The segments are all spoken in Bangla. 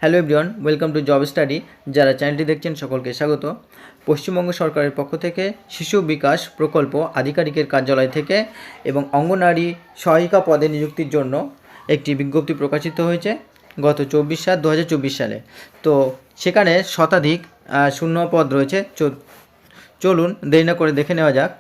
Hello everyone, welcome to job study. যারা চ্যানেলটি দেখছেন সকলকে স্বাগত। পশ্চিমবঙ্গ সরকারের পক্ষ থেকে শিশু বিকাশ প্রকল্প আধিকারিকের কার্যালয় থেকে এবং অঙ্গনওয়াড়ি সহায়িকা পদে নিযুক্তির জন্য একটি বিজ্ঞপ্তি প্রকাশিত হয়েছে গত 24/7/2024 সালে। তো সেখানে শতাধিক শূন্য পদ রয়েছে। চলুন দেরি না করে দেখে নেওয়া যাক।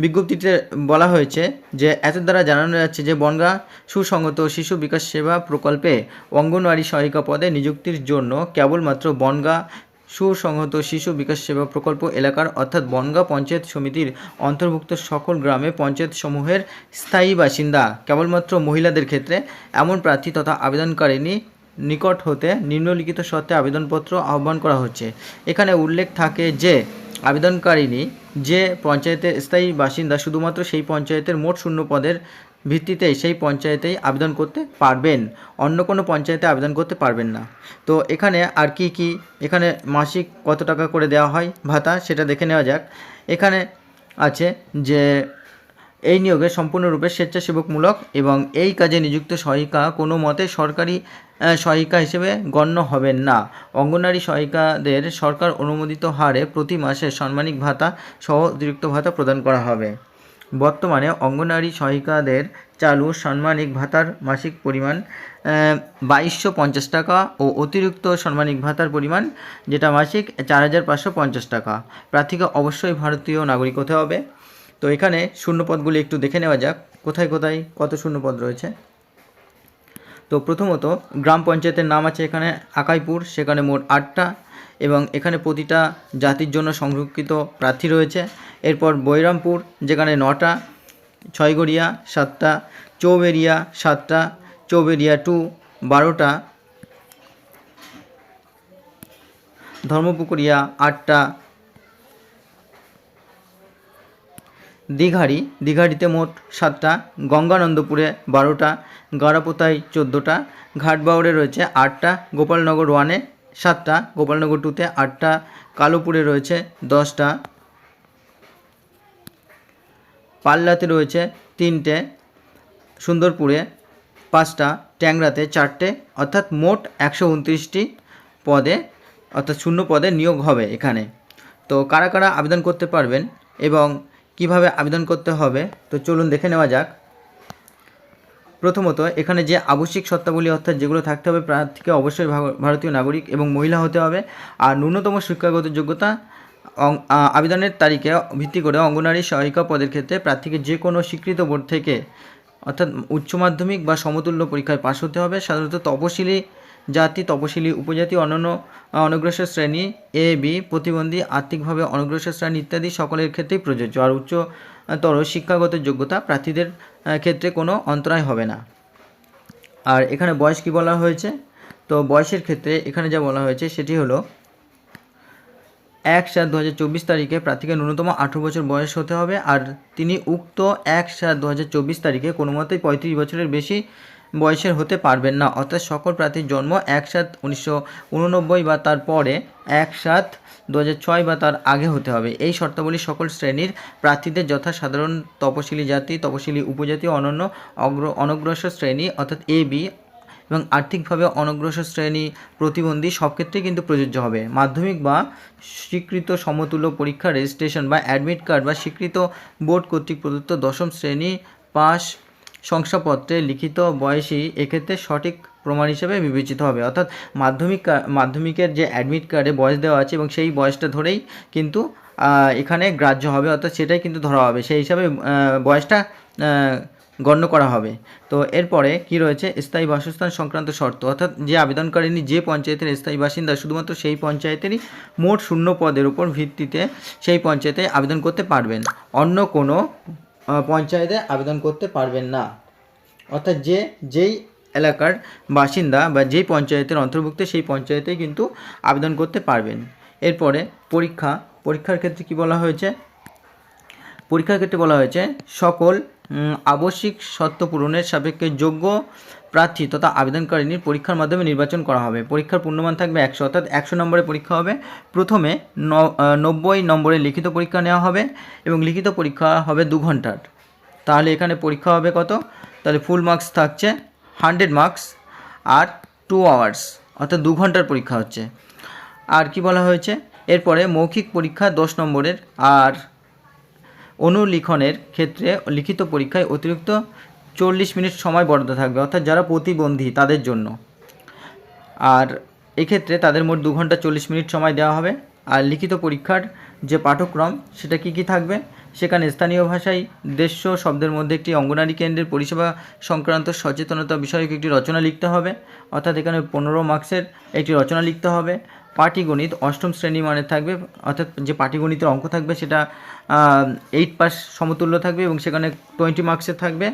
বিজ্ঞপ্তিতে বলা হয়েছে যে এত দ্বারা জানানো যাচ্ছে যে বনগাঁ সুসংহত শিশু বিকাশ সেবা প্রকল্পে অঙ্গনওয়াড়ি সহায়িকা পদে নিযুক্তির জন্য কেবলমাত্র বনগাঁ সুসংহত শিশু বিকাশ সেবা প্রকল্প এলাকার অর্থাৎ বনগাঁ পঞ্চায়েত সমিতির অন্তর্ভুক্ত সকল গ্রামে পঞ্চায়েত সমূহের স্থায়ী বাসিন্দা কেবলমাত্র মহিলাদের ক্ষেত্রে এমন প্রার্থী তথা আবেদনকারিনী নিকট হতে নিম্নলিখিত শর্তে আবেদনপত্র আহ্বান করা হচ্ছে। এখানে উল্লেখ থাকে যে আবেদনকারিনী যে পঞ্চায়েতের স্থায়ী বাসিন্দা শুধুমাত্র সেই পঞ্চায়েতের মোট শূন্য পদের ভিত্তিতেই সেই পঞ্চায়েতেই আবেদন করতে পারবেন, অন্য কোনো পঞ্চায়েতে আবেদন করতে পারবেন না। তো এখানে আর কি এখানে মাসিক কত টাকা করে দেওয়া হয় ভাতা সেটা দেখে নেওয়া যাক। এখানে আছে যে এই নিয়োগে সম্পূর্ণরূপে স্বেচ্ছাসেবকমূলক এবং এই কাজে নিযুক্ত সহায়িকা কোনো মতে সরকারি সহায়িকা হিসেবে গণ্য হবেন না। অঙ্গনওয়াড়ি সহায়িকাদের সরকার অনুমোদিত হারে প্রতি মাসে সাম্মানিক ভাতা সহ অতিরিক্ত ভাতা প্রদান করা হবে। বর্তমানে অঙ্গনওয়াড়ি সহায়িকাদের চালু সাম্মানিক ভাতার মাসিক পরিমাণ 2250 টাকা ও অতিরিক্ত সাম্মানিক ভাতার পরিমাণ যেটা মাসিক 4550 টাকা। প্রার্থীকে অবশ্যই ভারতীয় নাগরিক হতে হবে। তো এখানে শূন্যপদগুলি একটু দেখে নেওয়া যাক কোথায় কোথায় কত শূন্যপদ রয়েছে। তো প্রথমত গ্রাম পঞ্চায়েতের নাম আছে এখানে আকাইপুর, সেখানে মোট 8টা এবং এখানে প্রতিটা জাতির জন্য সংরক্ষিত প্রার্থী রয়েছে। এরপর বৈরামপুর যেখানে 9টা, ছয়গড়িয়া 7টা, চৌবেরিয়া 7টা, চৌবেরিয়া 2 12টা, ধর্মপুকুরিয়া 8টা, দীঘাড়িতে মোট 7টা, গঙ্গানন্দপুরে 12টা, গাড়াপোতায় 14টা, ঘাটবাউড়ে রয়েছে 8টা, গোপালনগর 1-এ 7টা, গোপালনগর 2-তে 8টা, কালোপুরে রয়েছে 10টা, পাল্লাতে রয়েছে 3টে, সুন্দরপুরে 5টা, ট্যাংরাতে 4টে, অর্থাৎ মোট 129টি পদে অর্থাৎ শূন্য পদে নিয়োগ হবে এখানে। তো কারা কারা আবেদন করতে পারবেন এবং কিভাবে আবেদন করতে হবে তো চলুন দেখে নেওয়া যাক। প্রথমত এখানে যে আবশ্যিক শর্তাবলী অর্থাৎ যেগুলো থাকতে হবে, প্রার্থীকে অবশ্যই ভারতীয় নাগরিক এবং মহিলা হতে হবে। আর ন্যূনতম শিক্ষাগত যোগ্যতা আবেদনের তারিখে ভিত্তি করে অঙ্গনওয়াড়ি সহায়িকা পদের ক্ষেত্রে প্রার্থীকে যে কোনো স্বীকৃত বোর্ড থেকে অর্থাৎ উচ্চ মাধ্যমিক বা সমতুল্য পরীক্ষায় পাশ হতে হবে। সাধারণত তপশিলি জাতি, তপশিলি উপজাতি, অন্যান্য অনগ্রসর শ্রেণী এ বি, প্রতিবন্ধী, আর্থিকভাবে অনগ্রসর শ্রেণী ইত্যাদি সকলের ক্ষেত্রেই প্রযোজ্য। আর উচ্চতর শিক্ষাগত যোগ্যতা প্রার্থীদের ক্ষেত্রে কোনো অন্তরায় হবে না। আর এখানে বয়স কি বলা হয়েছে, তো বয়সের ক্ষেত্রে এখানে যা বলা হয়েছে সেটি হলো 1/7/2024 তারিখে প্রার্থীকে ন্যূনতম 18 বছর বয়স হতে হবে। আর তিনি উক্ত 1/7/2024 তারিখে কোনো মতেই 35 বছরের বেশি বয়সের হতে পারবেন না। অর্থাৎ সকল প্রার্থীর জন্ম 1/7/1989 বা তার পরে 1/7/2006 বা তার আগে হতে হবে। এই শর্তাবলী সকল শ্রেণীর প্রার্থীদের যথা সাধারণ, তপশিলি জাতি, তপশিলি উপজাতি, অনন্য অনগ্রসর শ্রেণী অর্থাৎ এ বি এবং আর্থিকভাবে অনগ্রসর শ্রেণী, প্রতিবন্ধী সব ক্ষেত্রেই কিন্তু প্রযোজ্য হবে। মাধ্যমিক বা স্বীকৃত সমতুল্য পরীক্ষা রেজিস্ট্রেশন বা অ্যাডমিট কার্ড বা স্বীকৃত বোর্ড কর্তৃক প্রদত্ত 10ম শ্রেণী পাস শংসাপত্রে লিখিত বয়সই এক্ষেত্রে সঠিক প্রমাণ হিসেবে বিবেচিত হবে। অর্থাৎ মাধ্যমিকের যে অ্যাডমিট কার্ডে বয়স দেওয়া আছে এবং সেই বয়সটা ধরেই কিন্তু এখানে গ্রাহ্য হবে, অর্থাৎ সেটাই কিন্তু ধরা হবে, সেই হিসাবে বয়সটা গণ্য করা হবে। তো এরপরে কি রয়েছে, স্থায়ী বাসস্থান সংক্রান্ত শর্ত, অর্থাৎ যে আবেদনকারিনী যে পঞ্চায়েতের স্থায়ী বাসিন্দা শুধুমাত্র সেই পঞ্চায়েতেরই মোট শূন্য পদের উপর ভিত্তিতে সেই পঞ্চায়েতে আবেদন করতে পারবেন, অন্য কোনো পঞ্চায়েতে আবেদন করতে পারবেন না। অর্থাৎ যেই এলাকার বাসিন্দা বা যেই পঞ্চায়েতের অন্তর্ভুক্ত সেই পঞ্চায়েতেই কিন্তু আবেদন করতে পারবেন। এরপরে পরীক্ষার ক্ষেত্রে কি বলা হয়েছে, পরীক্ষার ক্ষেত্রে বলা হয়েছে সকল আবশ্যিক শর্ত পূরণের সাপেক্ষে যোগ্য প্রার্থী তথা আবেদনকারিনীর পরীক্ষার মাধ্যমে নির্বাচন করা হবে। পরীক্ষার পূর্ণমান থাকবে 100, অর্থাৎ 100 নম্বরের পরীক্ষা হবে। প্রথমে 90 নম্বরের লিখিত পরীক্ষা নেওয়া হবে এবং লিখিত পরীক্ষা হবে 2 ঘন্টার। তাহলে এখানে পরীক্ষা হবে কত, তাহলে ফুল মার্কস থাকছে 100 মার্কস আর 2 আওয়ার্স অর্থাৎ 2 ঘন্টার পরীক্ষা হচ্ছে। আর কি বলা হয়েছে, এরপরে মৌখিক পরীক্ষা 10 নম্বরের, আর অনুলিখনের ক্ষেত্রে লিখিত পরীক্ষায় অতিরিক্ত 40 মিনিট সময় বরাদ্দ থাকবে, অর্থাৎ যারা প্রতিবন্ধী তাদের জন্য। আর এক্ষেত্রে তাদের মোট 2 ঘন্টা 40 মিনিট সময় দেওয়া হবে। আর লিখিত পরীক্ষার যে পাঠক্রম সেটা কি থাকবে, সেখানে স্থানীয় ভাষায় 150 শব্দের মধ্যে একটি অঙ্গনারী কেন্দ্রের পরিষেবা সংক্রান্ত সচেতনতা বিষয়ক একটি রচনা লিখতে হবে, অর্থাৎ এখানে 15 মার্কসের একটি রচনা লিখতে হবে। পাটিগণিত 8ম শ্রেণী মানের থাকবে, অর্থাৎ যে পাটিগণিতের অঙ্ক থাকবে সেটা 8 পাস সমতুল্য থাকবে এবং সেখানে 20 মার্কসের থাকবে।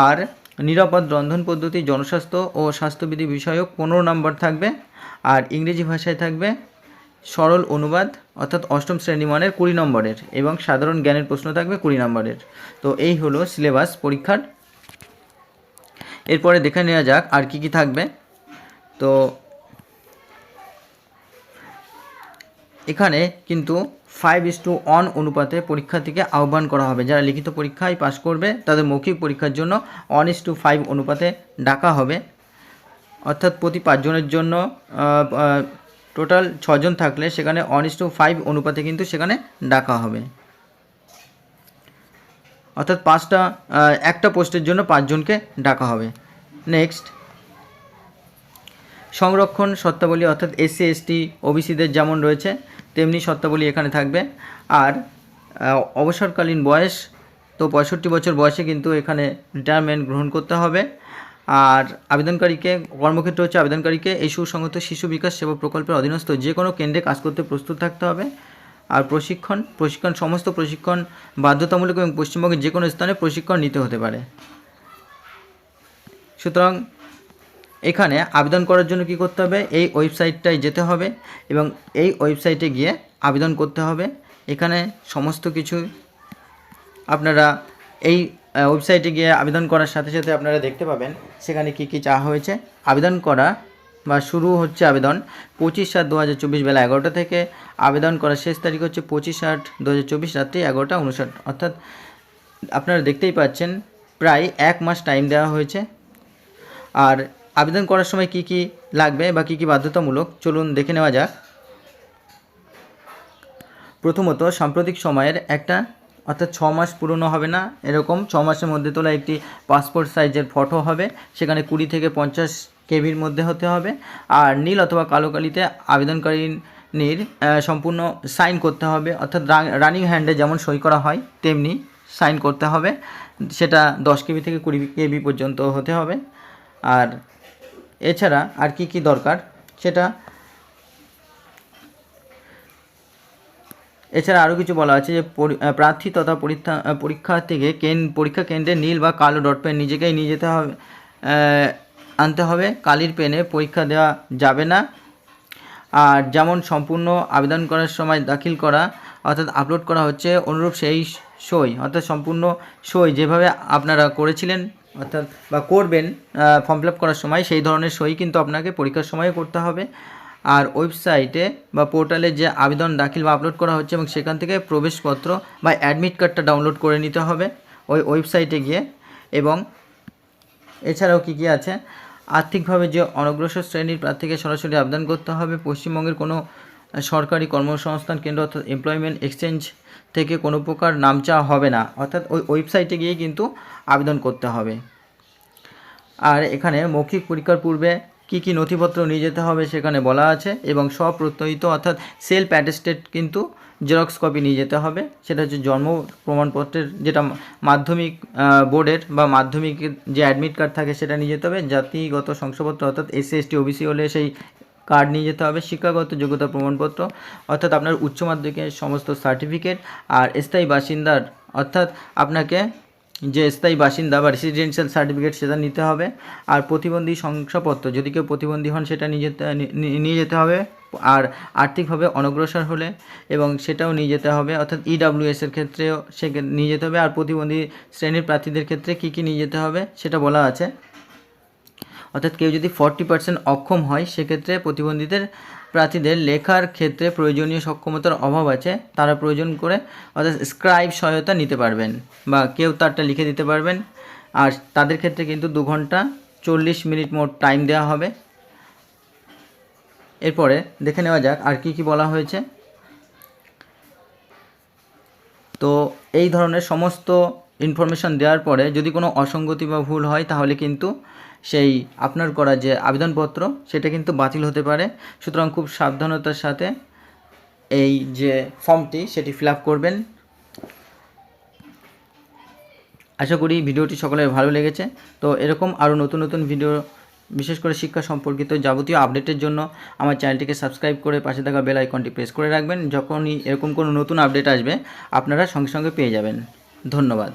আর নিরাপদ রন্ধন পদ্ধতি, জনস্বাস্থ্য ও স্বাস্থ্যবিধি বিষয়ক 15 নম্বর থাকবে। আর ইংরেজি ভাষায় থাকবে সরল অনুবাদ, অর্থাৎ 8ম শ্রেণী মানের 20 নম্বরের, এবং সাধারণ জ্ঞানের প্রশ্ন থাকবে 20 নম্বরের। তো এই হলো সিলেবাস পরীক্ষার। এরপরে দেখে নেওয়া যাক আর কি থাকবে। তো এখানে কিন্তু 5:1 অনুপাতে পরীক্ষার্থীকে আহ্বান করা হবে। যারা লিখিত পরীক্ষায় পাশ করবে তাদের মৌখিক পরীক্ষার জন্য 1:5 অনুপাতে ডাকা হবে, অর্থাৎ প্রতি 5 জনের জন্য টোটাল 6 জন থাকলে সেখানে 1:5 অনুপাতে কিন্তু সেখানে ডাকা হবে, অর্থাৎ একটা পোস্টের জন্য 5 জনকে ডাকা হবে। নেক্সট, সংরক্ষণ শর্তাবলী, অর্থাৎ SC ST OBCদের যেমন রয়েছে তেমনি শর্তাবলী এখানে থাকবে। আর অবসরকালীন বয়স তো 65 বছর বয়সে কিন্তু এখানে রিটায়ারমেন্ট গ্রহণ করতে হবে। আর আবেদনকারীকে, কর্মক্ষেত্র হচ্ছে আবেদনকারীকে এই সুসংহত শিশু বিকাশ সেবা প্রকল্পের অধীনস্থ যে কোনো কেন্দ্রে কাজ করতে প্রস্তুত থাকতে হবে। আর প্রশিক্ষণ সমস্ত প্রশিক্ষণ বাধ্যতামূলক এবং পশ্চিমবঙ্গের যে কোনো স্থানে প্রশিক্ষণ নিতে হতে পারে। সুতরাং এখানে আবেদন করার জন্য কি করতে হবে, এই ওয়েবসাইটটায় যেতে হবে এবং এই ওয়েবসাইটে গিয়ে আবেদন করতে হবে। এখানে সমস্ত কিছু আপনারা এই ওয়েবসাইটে গিয়ে আবেদন করার সাথে সাথে আপনারা দেখতে পাবেন সেখানে কি চাওয়া হয়েছে। আবেদন করা বা শুরু হচ্ছে আবেদন 25/7/2024 বেলা 11টা থেকে। আবেদন করার শেষ তারিখ হচ্ছে 25/8/2024 রাত্রি 11:59। অর্থাৎ আপনারা দেখতেই পাচ্ছেন প্রায় 1 মাস টাইম দেওয়া হয়েছে। আর আবেদন করার সময় কি লাগবে বা কি বাধ্যতামূলক চলুন দেখে নেওয়া যাক। প্রথমত সাম্প্রতিক সময়ের একটা, অর্থাৎ 6 মাস পুরনো হবে না, এরকম 6 মাসের মধ্যে তোলা একটি পাসপোর্ট সাইজের ফটো হবে, সেখানে 20 থেকে 50 কেবির মধ্যে হতে হবে। আর নীল অথবা কালো কালিতে আবেদনকারীর সম্পূর্ণ সাইন করতে হবে, অর্থাৎ রানিং হ্যান্ডে যেমন সই করা হয় তেমনি সাইন করতে হবে। সেটা 10 কেবি থেকে 20 কেবি পর্যন্ত হতে হবে। আর এছাড়া আর কি দরকার সেটা, এছাড়া আরও কিছু বলা আছে যে প্রার্থী তথা পরীক্ষার্থীকে পরীক্ষা কেন্দ্রে নীল বা কালো ডট পেন নিজেকেই নিয়ে যেতে হবে, আনতে হবে। কালির পেনে পরীক্ষা দেওয়া যাবে না। আর যেমন সম্পূর্ণ আবেদন করার সময় দাখিল করা, অর্থাৎ আপলোড করা হচ্ছে অনুরূপ সেই সই, অর্থাৎ সম্পূর্ণ সই যেভাবে আপনারা করেছিলেন অর্থাৎ বা করবেন ফর্ম ফিল আপ করার সময়, সেই ধরনের সই কিন্তু আপনাকে পরীক্ষার সময় করতে হবে। আর ওয়েবসাইটে বা পোর্টালে যে আবেদন দাখিল বা আপলোড করা হচ্ছে এবং সেখান থেকে প্রবেশপত্র বা অ্যাডমিট কার্ডটা ডাউনলোড করে নিতে হবে ওই ওয়েবসাইটে গিয়ে। এবং এছাড়াও কি আছে, আর্থিকভাবে যে অনগ্রসর শ্রেণীর প্রার্থীকে সরাসরি আবেদন করতে হবে। পশ্চিমবঙ্গের কোনো সরকারি কর্মসংস্থান কেন্দ্র অর্থাৎ এমপ্লয়মেন্ট এক্সচেঞ্জ থেকে কোনো প্রকার নাম চাওয়া হবে না, অর্থাৎ ওই ওয়েবসাইটে গিয়ে কিন্তু আবেদন করতে হবে। আর এখানে মৌখিক পরীক্ষার পূর্বে কি নথিপত্র নিয়ে যেতে হবে সেখানে বলা আছে, এবং স্বপ্রত্যয়িত অর্থাৎ সেলফ অ্যাটেস্টেড কিন্তু জেরক্স কপি নিয়ে যেতে হবে। সেটা হচ্ছে জন্ম প্রমাণপত্রের, যেটা মাধ্যমিক বোর্ডের বা মাধ্যমিকের যে অ্যাডমিট কার্ড থাকে সেটা নিয়ে যেতে হবে। জাতিগত শংসাপত্র অর্থাৎ SC ST OBC হলে সেই কার্ড নিয়ে যেতে হবে। শিক্ষাগত যোগ্যতা প্রমাণপত্র অর্থাৎ আপনার উচ্চ মাধ্যমিকের সমস্ত সার্টিফিকেট। আর স্থায়ী বাসিন্দার, অর্থাৎ আপনাকে যে স্থায়ী বাসিন্দা বা রেসিডেন্সিয়াল সার্টিফিকেট সেটা নিতে হবে। আর প্রতিবন্ধী শংসাপত্র, যদি কেউ প্রতিবন্ধী হন সেটা নিয়ে যেতে হবে। আর আর্থিকভাবে অনগ্রসর হলে এবং সেটাও নিয়ে যেতে হবে, অর্থাৎ EWS এর ক্ষেত্রেও সে নিয়ে যেতে হবে। আর প্রতিবন্ধী শ্রেণীর প্রার্থীদের ক্ষেত্রে কি নিয়ে যেতে হবে সেটা বলা আছে, অর্থাৎ কেউ যদি 40% অক্ষম হয় সেক্ষেত্রে প্রতিবন্ধীদের প্রার্থীদের লেখার ক্ষেত্রে প্রয়োজনীয় সক্ষমতার অভাব আছে, তারা প্রয়োজন করে অর্থাৎ স্ক্রাইব সহায়তা নিতে পারবেন বা কেউ তারটা লিখে দিতে পারবেন। আর তাদের ক্ষেত্রে কিন্তু 2 ঘন্টা 40 মিনিট মোট টাইম দেওয়া হবে। এরপরে দেখে নেওয়া যাক আর কি কি বলা হয়েছে। তো এই ধরনের সমস্ত ইনফরমেশন দেওয়ার পরে যদি কোনো অসঙ্গতি বা ভুল হয় তাহলে কিন্তু সেই আপনার করা যে আবেদনপত্র সেটা কিন্তু বাতিল হতে পারে। সুতরাং খুব সাবধানতার সাথে এই যে ফর্মটি সেটি ফিল আপ করবেন। আশা করি ভিডিওটি সকলের ভালো লেগেছে। তো এরকম আরও নতুন নতুন ভিডিও, বিশেষ করে শিক্ষা সম্পর্কিত যাবতীয় আপডেটের জন্য আমার চ্যানেলটিকে সাবস্ক্রাইব করে পাশে থাকা বেল আইকনটি প্রেস করে রাখবেন। যখনই এরকম কোনো নতুন আপডেট আসবে আপনারা সঙ্গে সঙ্গে পেয়ে যাবেন। ধন্যবাদ।